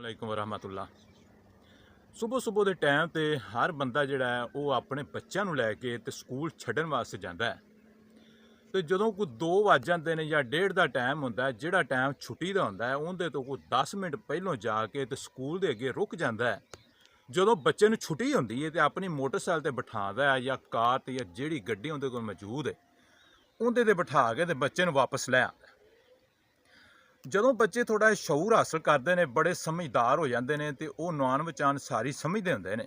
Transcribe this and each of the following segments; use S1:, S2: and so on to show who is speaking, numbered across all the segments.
S1: वालेकुम वरहमतुल्ला। सुबह सुबह के टाइम ते हर बंदा जिहड़ा है वो अपने बच्चों को लैके ते स्कूल छड्डण वास्ते जाता है। तो जदों कोई 2 वज जाते हैं या 1:30 का टाइम होंदा है, जिहड़ा टाइम छुट्टी का होंदा है उहदे तो कोई 10 मिनट पहलों जाके ते स्कूल के अगे रुक जाता है। जदों बच्चे नूं छुट्टी होंदी है तो अपनी मोटरसाइकिल ते बिठांदा है या कार ते या जिहड़ी गड्डी उहदे कोल मौजूद है उहदे ते बिठा के ते बच्चे नूं वापस लै आंदा है। ਜਦੋਂ ਬੱਚੇ ਥੋੜ੍ਹਾ ਸ਼ਊਰ ਹਾਸਲ ਕਰਦੇ ਨੇ, ਬੜੇ ਸਮਝਦਾਰ ਹੋ ਜਾਂਦੇ ਨੇ ਤੇ ਉਹ ਨਾਨ ਵਚਾਨ ਸਾਰੀ ਸਮਝਦੇ ਹੁੰਦੇ ਨੇ।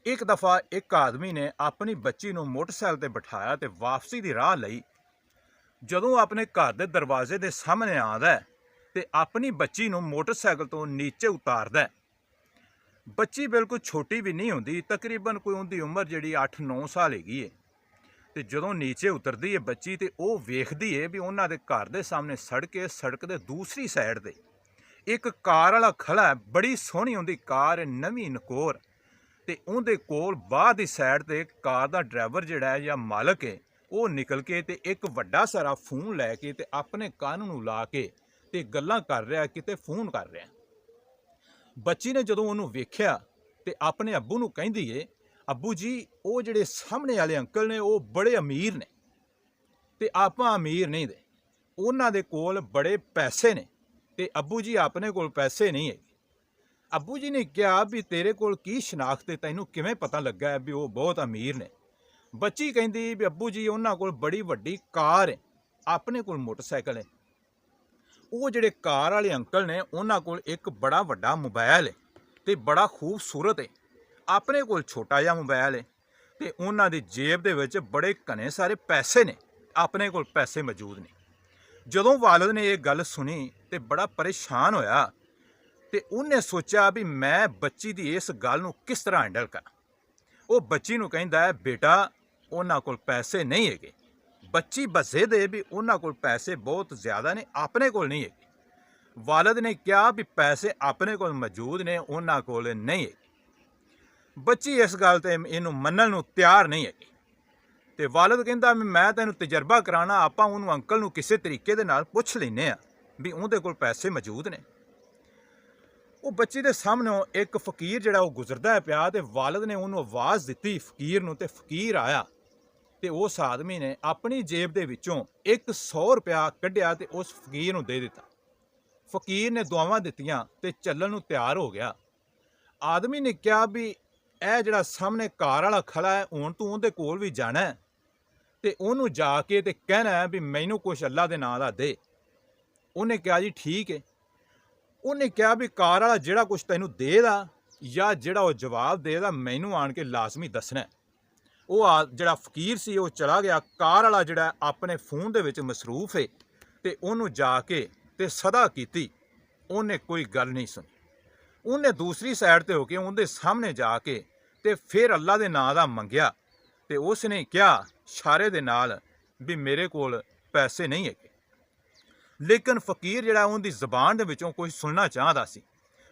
S1: ਇੱਕ ਦਫਾ ਇੱਕ ਆਦਮੀ ਨੇ ਆਪਣੀ ਬੱਚੀ ਨੂੰ ਮੋਟਰਸਾਈਕਲ ਤੇ ਬਿਠਾਇਆ ਤੇ ਵਾਪਸੀ ਦੀ ਰਾਹ ਲਈ ਜਦੋਂ ਆਪਣੇ ਘਰ ਦੇ ਦਰਵਾਜ਼ੇ ਦੇ ਸਾਹਮਣੇ ਆਉਂਦਾ ਤੇ ਆਪਣੀ ਬੱਚੀ ਨੂੰ ਮੋਟਰਸਾਈਕਲ ਤੋਂ ਨੀਚੇ ਉਤਾਰਦਾ। ਬੱਚੀ ਬਿਲਕੁਲ ਛੋਟੀ ਵੀ ਨਹੀਂ ਹੁੰਦੀ, ਤਕਰੀਬਨ ਕੋਈ ਉਹਦੀ ਉਮਰ ਜਿਹੜੀ 8-9 ਸਾਲ ਹੈਗੀ ਹੈ। ਤੇ ਜਦੋਂ ਨੀਚੇ ਉਤਰਦੀ ਹੈ ਬੱਚੀ ਤੇ ਉਹ ਵੇਖਦੀ ਹੈ ਵੀ ਉਹਨਾਂ ਦੇ ਘਰ ਦੇ ਸਾਹਮਣੇ ਸੜਕ ਦੇ ਦੂਸਰੀ ਸਾਈਡ ਤੇ ਇੱਕ ਕਾਰ ਵਾਲਾ ਖੜਾ ਹੈ। ਬੜੀ ਸੋਹਣੀ ਉਹਦੀ ਕਾਰ ਹੈ, ਨਵੀਂ ਨਕੋਰ, ਤੇ ਉਹਦੇ ਕੋਲ ਬਾਹਰ ਦੀ ਸਾਈਡ ਤੇ ਕਾਰ ਦਾ ਡਰਾਈਵਰ ਜਿਹੜਾ ਹੈ ਜਾਂ ਮਾਲਕ ਹੈ ਉਹ ਨਿਕਲ ਕੇ ਤੇ ਇੱਕ ਵੱਡਾ ਸਾਰਾ ਫੋਨ ਲੈ ਕੇ ਤੇ ਆਪਣੇ ਕੰਨ ਨੂੰ ਲਾ ਕੇ ਤੇ ਗੱਲਾਂ ਕਰ ਰਿਹਾ, ਕਿਤੇ ਫੋਨ ਕਰ ਰਿਹਾ। ਬੱਚੀ ਨੇ ਜਦੋਂ ਉਹਨੂੰ ਵੇਖਿਆ ਤੇ ਆਪਣੇ ਅੱਬੂ ਨੂੰ ਕਹਿੰਦੀ ਏ, ਅੱਬੂ ਜੀ ਉਹ ਜਿਹੜੇ ਸਾਹਮਣੇ ਵਾਲੇ ਅੰਕਲ ਨੇ ਉਹ ਬੜੇ ਅਮੀਰ ਨੇ ਤੇ ਆਪਾਂ ਅਮੀਰ ਨਹੀਂ ਦੇ, ਉਹਨਾਂ ਦੇ ਕੋਲ ਬੜੇ ਪੈਸੇ ਨੇ ਤੇ ਅੱਬੂ ਜੀ ਆਪਣੇ ਕੋਲ ਪੈਸੇ ਨਹੀਂ ਹੈਗੇ। ਅੱਬੂ ਜੀ ਨੇ ਕਿਹਾ ਵੀ ਤੇਰੇ ਕੋਲ ਕੀ ਸ਼ਨਾਖਤ ਹੈ, ਤੈਨੂੰ ਕਿਵੇਂ ਪਤਾ ਲੱਗਾ ਵੀ ਉਹ ਬਹੁਤ ਅਮੀਰ ਨੇ। ਬੱਚੀ ਕਹਿੰਦੀ ਵੀ ਅੱਬੂ ਜੀ ਉਹਨਾਂ ਕੋਲ ਬੜੀ ਵੱਡੀ ਕਾਰ ਹੈ, ਆਪਣੇ ਕੋਲ ਮੋਟਰਸਾਈਕਲ ਹੈ। ਉਹ ਜਿਹੜੇ ਕਾਰ ਵਾਲੇ ਅੰਕਲ ਨੇ ਉਹਨਾਂ ਕੋਲ ਇੱਕ ਬੜਾ ਵੱਡਾ ਮੋਬਾਈਲ ਹੈ ਤੇ ਬੜਾ ਖੂਬਸੂਰਤ ਹੈ, ਆਪਣੇ ਕੋਲ ਛੋਟਾ ਜਿਹਾ ਮੋਬਾਈਲ ਹੈ ਤੇ ਉਹਨਾਂ ਦੀ ਜੇਬ ਦੇ ਵਿੱਚ ਬੜੇ ਘਣੇ ਸਾਰੇ ਪੈਸੇ ਨੇ, ਆਪਣੇ ਕੋਲ ਪੈਸੇ ਮੌਜੂਦ ਨੇ। ਜਦੋਂ ਵਾਲਿਦ ਨੇ ਇਹ ਗੱਲ ਸੁਣੀ ਤੇ ਬੜਾ ਪਰੇਸ਼ਾਨ ਹੋਇਆ ਤੇ ਉਹਨੇ ਸੋਚਿਆ ਵੀ ਮੈਂ ਬੱਚੀ ਦੀ ਇਸ ਗੱਲ ਨੂੰ ਕਿਸ ਤਰ੍ਹਾਂ ਹੈਂਡਲ ਕਰਾਂ। ਉਹ ਬੱਚੀ ਨੂੰ ਕਹਿੰਦਾ ਹੈ, ਬੇਟਾ ਉਹਨਾਂ ਕੋਲ ਪੈਸੇ ਨਹੀਂ ਹੈਗੇ। ਬੱਚੀ ਬਸੇ ਦੇ ਵੀ ਉਹਨਾਂ ਕੋਲ ਪੈਸੇ ਬਹੁਤ ਜ਼ਿਆਦਾ ਨੇ, ਆਪਣੇ ਕੋਲ ਨਹੀਂ ਹੈਗੇ। ਵਾਲਿਦ ਨੇ ਕਿਹਾ ਵੀ ਪੈਸੇ ਆਪਣੇ ਕੋਲ ਮੌਜੂਦ ਨੇ, ਉਹਨਾਂ ਕੋਲ ਨਹੀਂ ਹੈਗੇ। ਬੱਚੀ ਇਸ ਗੱਲ ਤੇ ਇਹਨੂੰ ਮੰਨਣ ਨੂੰ ਤਿਆਰ ਨਹੀਂ ਹੈਗੀ ਤੇ ਵਾਲਿਦ ਕਹਿੰਦਾ ਵੀ ਮੈਂ ਤੈਨੂੰ ਤਜਰਬਾ ਕਰਾਉਣਾ, ਆਪਾਂ ਉਹਨੂੰ ਅੰਕਲ ਨੂੰ ਕਿਸੇ ਤਰੀਕੇ ਦੇ ਨਾਲ ਪੁੱਛ ਲੈਂਦੇ ਹਾਂ ਵੀ ਉਹਦੇ ਕੋਲ ਪੈਸੇ ਮੌਜੂਦ ਨੇ। ਉਹ ਬੱਚੀ ਦੇ ਸਾਹਮਣੋਂ ਇੱਕ ਫਕੀਰ ਜਿਹੜਾ ਉਹ ਗੁਜ਼ਰਦਾ ਪਿਆ ਤੇ ਵਾਲਿਦ ਨੇ ਉਹਨੂੰ ਆਵਾਜ਼ ਦਿੱਤੀ ਫਕੀਰ ਨੂੰ ਤੇ ਫਕੀਰ ਆਇਆ ਤੇ ਉਸ ਆਦਮੀ ਨੇ ਆਪਣੀ ਜੇਬ ਦੇ ਵਿੱਚੋਂ 100 ਰੁਪਇਆ ਕੱਢਿਆ ਤੇ ਉਸ ਫਕੀਰ ਨੂੰ ਦੇ ਦਿੱਤਾ। ਫਕੀਰ ਨੇ ਦੁਆਵਾਂ ਦਿੱਤੀਆਂ ਤੇ ਚੱਲਣ ਨੂੰ ਤਿਆਰ ਹੋ ਗਿਆ। ਆਦਮੀ ਨੇ ਕਿਹਾ ਵੀ ਇਹ ਜਿਹੜਾ ਸਾਹਮਣੇ ਕਾਰ ਵਾਲਾ ਖੜਾ ਹੈ, ਹੁਣ ਤੂੰ ਉਹਦੇ ਕੋਲ ਵੀ ਜਾਣਾ ਤੇ ਉਹਨੂੰ ਜਾ ਕੇ ਤੇ ਕਹਿਣਾ ਹੈ ਵੀ ਮੈਨੂੰ ਕੁਛ ਅੱਲਾ ਦੇ ਨਾਂ ਦਾ ਦੇ। ਉਹਨੇ ਕਿਹਾ ਜੀ ਠੀਕ ਹੈ। ਉਹਨੇ ਕਿਹਾ ਵੀ ਕਾਰ ਵਾਲਾ ਜਿਹੜਾ ਕੁਛ ਤੈਨੂੰ ਦੇਦਾ ਜਾਂ ਜਿਹੜਾ ਉਹ ਜਵਾਬ ਦੇਦਾ ਮੈਨੂੰ ਆਣ ਕੇ ਲਾਜ਼ਮੀ ਦੱਸਣਾ। ਉਹ ਜਿਹੜਾ ਫਕੀਰ ਸੀ ਉਹ ਚਲਾ ਗਿਆ। ਕਾਰ ਵਾਲਾ ਜਿਹੜਾ ਆਪਣੇ ਫੋਨ ਦੇ ਵਿੱਚ ਮਸਰੂਫ ਹੈ ਤੇ ਉਹਨੂੰ ਜਾ ਕੇ ਤੇ ਸਦਾ ਕੀਤੀ, ਉਹਨੇ ਕੋਈ ਗੱਲ ਨਹੀਂ ਸੁਣੀ। ਉਹਨੇ ਦੂਸਰੀ ਸਾਈਡ ਤੇ ਹੋ ਕੇ ਉਹਦੇ ਸਾਹਮਣੇ ਜਾ ਕੇ ਤੇ ਫਿਰ ਅੱਲਾ ਦੇ ਨਾਂ ਦਾ ਮੰਗਿਆ ਤੇ ਉਸ ਨੇ ਕਿਹਾ ਇਸ਼ਾਰੇ ਦੇ ਨਾਲ ਵੀ ਮੇਰੇ ਕੋਲ ਪੈਸੇ ਨਹੀਂ ਹੈਗੇ। ਲੇਕਿਨ ਫਕੀਰ ਜਿਹੜਾ ਉਹਦੀ ਜ਼ਬਾਨ ਦੇ ਵਿੱਚੋਂ ਕੁਝ ਸੁਣਨਾ ਚਾਹੁੰਦਾ ਸੀ।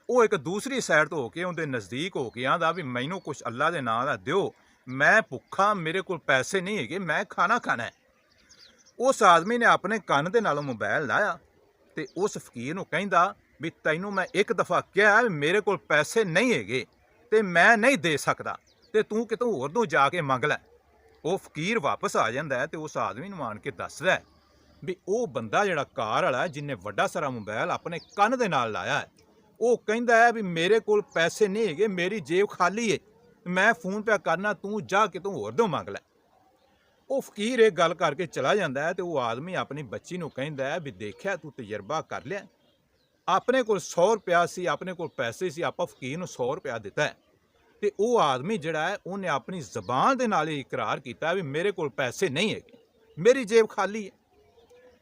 S1: ਉਹ ਇੱਕ ਦੂਸਰੀ ਸਾਈਡ ਤੋਂ ਹੋ ਕੇ ਉਹਦੇ ਨਜ਼ਦੀਕ ਹੋ ਕੇ ਆਂਦਾ ਵੀ ਮੈਨੂੰ ਕੁਛ ਅੱਲਾ ਦੇ ਨਾਂ ਦਾ ਦਿਓ, ਮੈਂ ਭੁੱਖਾ, ਮੇਰੇ ਕੋਲ ਪੈਸੇ ਨਹੀਂ ਹੈਗੇ, ਮੈਂ ਖਾਣਾ ਖਾਣਾ ਹੈ। ਉਸ ਆਦਮੀ ਨੇ ਆਪਣੇ ਕੰਨ ਦੇ ਨਾਲੋਂ ਮੋਬਾਈਲ ਲਾਇਆ ਤੇ ਉਸ ਫਕੀਰ ਨੂੰ ਕਹਿੰਦਾ ਵੀ ਤੈਨੂੰ ਮੈਂ ਇੱਕ ਦਫਾ ਕਿਹਾ ਮੇਰੇ ਕੋਲ ਪੈਸੇ ਨਹੀਂ ਹੈਗੇ ਤੇ ਮੈਂ ਨਹੀਂ ਦੇ ਸਕਦਾ ਤੇ ਤੂੰ ਕਿਤੋਂ ਹੋਰ ਤੋਂ ਜਾ ਕੇ ਮੰਗ ਲੈ। ਉਹ ਫਕੀਰ ਵਾਪਸ ਆ ਜਾਂਦਾ ਹੈ ਤੇ ਉਸ ਆਦਮੀ ਨੂੰ ਆਣ ਕੇ ਦੱਸਦਾ ਵੀ ਉਹ ਬੰਦਾ ਜਿਹੜਾ ਕਾਰ ਵਾਲਾ ਜਿਹਨੇ ਵੱਡਾ ਸਾਰਾ ਮੋਬਾਈਲ ਆਪਣੇ ਕੰਨ ਦੇ ਨਾਲ ਲਾਇਆ ਹੈ, ਉਹ ਕਹਿੰਦਾ ਹੈ ਵੀ ਮੇਰੇ ਕੋਲ ਪੈਸੇ ਨਹੀਂ ਹੈਗੇ, ਮੇਰੀ ਜੇਬ ਖਾਲੀ ਹੈ, ਮੈਂ ਫੋਨ ਪਿਆ ਕਰਨਾ, ਤੂੰ ਜਾ ਕਿਤੋਂ ਹੋਰ ਤੋਂ ਮੰਗ ਲੈ। ਉਹ ਫਕੀਰ ਇਹ ਗੱਲ ਕਰਕੇ ਚਲਾ ਜਾਂਦਾ ਹੈ ਤੇ ਉਹ ਆਦਮੀ ਆਪਣੀ ਬੱਚੀ ਨੂੰ ਕਹਿੰਦਾ ਹੈ ਵੀ ਦੇਖਿਆ ਤੂੰ ਤਜਰਬਾ ਕਰ ਲਿਆ, ਆਪਣੇ ਕੋਲ 100 ਰੁਪਇਆ ਸੀ, ਆਪਣੇ ਕੋਲ ਪੈਸੇ ਸੀ, ਆਪਾਂ ਫਕੀਰ ਨੂੰ 100 ਰੁਪਇਆ ਦਿੱਤਾ ਹੈ ਤੇ ਉਹ ਆਦਮੀ ਜਿਹੜਾ ਹੈ ਉਹਨੇ ਆਪਣੀ ਜ਼ਬਾਨ ਦੇ ਨਾਲ ਹੀ ਇਕਰਾਰ ਕੀਤਾ ਵੀ ਮੇਰੇ ਕੋਲ ਪੈਸੇ ਨਹੀਂ ਹੈਗੇ, ਮੇਰੀ ਜੇਬ ਖਾਲੀ ਹੈ।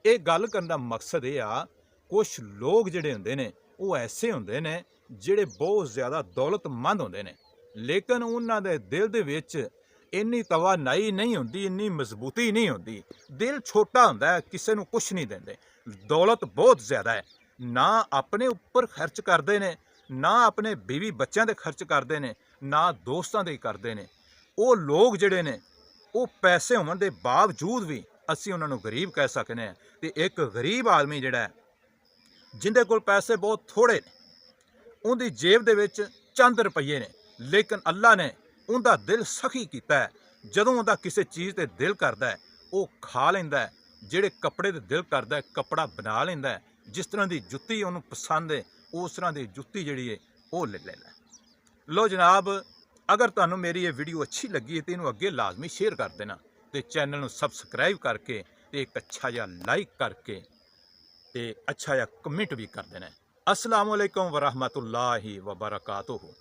S1: ਇਹ ਗੱਲ ਕਰਨ ਦਾ ਮਕਸਦ ਇਹ ਆ, ਕੁਛ ਲੋਕ ਜਿਹੜੇ ਹੁੰਦੇ ਨੇ ਉਹ ਐਸੇ ਹੁੰਦੇ ਨੇ ਜਿਹੜੇ ਬਹੁਤ ਜ਼ਿਆਦਾ ਦੌਲਤਮੰਦ ਹੁੰਦੇ ਨੇ, ਲੇਕਿਨ ਉਹਨਾਂ ਦੇ ਦਿਲ ਦੇ ਵਿੱਚ ਇੰਨੀ ਤਵਾਨਾਈ ਨਹੀਂ ਹੁੰਦੀ, ਇੰਨੀ ਮਜ਼ਬੂਤੀ ਨਹੀਂ ਹੁੰਦੀ, ਦਿਲ ਛੋਟਾ ਹੁੰਦਾ ਹੈ, ਕਿਸੇ ਨੂੰ ਕੁਛ ਨਹੀਂ ਦਿੰਦੇ। ਦੌਲਤ ਬਹੁਤ ਜ਼ਿਆਦਾ ਹੈ, ਨਾ ਆਪਣੇ ਉੱਪਰ ਖਰਚ ਕਰਦੇ ਨੇ, ਨਾ ਆਪਣੇ ਬੀਵੀ ਬੱਚਿਆਂ ਦੇ ਖਰਚ ਕਰਦੇ ਨੇ, ਨਾ ਦੋਸਤਾਂ ਦੇ ਕਰਦੇ ਨੇ। ਉਹ ਲੋਕ ਜਿਹੜੇ ਨੇ ਉਹ ਪੈਸੇ ਹੋਣ ਦੇ ਬਾਵਜੂਦ ਵੀ ਅਸੀਂ ਉਹਨਾਂ ਨੂੰ ਗਰੀਬ ਕਹਿ ਸਕਦੇ ਹਾਂ। ਤੇ ਇੱਕ ਗਰੀਬ ਆਦਮੀ ਜਿਹੜਾ ਹੈ ਜਿਹਦੇ ਕੋਲ ਪੈਸੇ ਬਹੁਤ ਥੋੜ੍ਹੇ ਨੇ, ਉਹਦੀ ਜੇਬ ਦੇ ਵਿੱਚ ਚੰਦ ਰੁਪਈਏ ਨੇ, ਲੇਕਿਨ ਅੱਲਾ ਨੇ ਉਹਦਾ ਦਿਲ ਸਖੀ ਕੀਤਾ ਹੈ। ਜਦੋਂ ਉਹਦਾ ਕਿਸੇ ਚੀਜ਼ ਤੇ ਦਿਲ ਕਰਦਾ ਹੈ ਉਹ ਖਾ ਲੈਂਦਾ ਹੈ, ਜਿਹੜੇ ਕੱਪੜੇ ਤੇ ਦਿਲ ਕਰਦਾ ਹੈ ਕੱਪੜਾ ਬਣਾ ਲੈਂਦਾ ਹੈ। ਜਿਸ ਤਰ੍ਹਾਂ ਦੀ ਜੁੱਤੀ ਉਹਨੂੰ ਪਸੰਦ ਹੈ ਉਸ ਤਰ੍ਹਾਂ ਦੀ ਜੁੱਤੀ ਜਿਹੜੀ ਹੈ ਉਹ ਲੈ ਲੈਂਦਾ। ਲੋ ਜਨਾਬ, ਅਗਰ ਤੁਹਾਨੂੰ ਮੇਰੀ ਇਹ ਵੀਡੀਓ ਅੱਛੀ ਲੱਗੀ ਹੈ ਤੇ ਇਹਨੂੰ ਅੱਗੇ ਲਾਜ਼ਮੀ ਸ਼ੇਅਰ ਕਰ ਦੇਣਾ ਤੇ ਚੈਨਲ ਨੂੰ ਸਬਸਕ੍ਰਾਈਬ ਕਰਕੇ ਤੇ ਇੱਕ ਅੱਛਾ ਜਿਹਾ ਲਾਈਕ ਕਰਕੇ ਤੇ ਅੱਛਾ ਜਿਹਾ ਕਮੈਂਟ ਵੀ ਕਰ ਦੇਣਾ। अस्सलाम वालेकुम वरहमतुल्लाहि वबरकातुहू।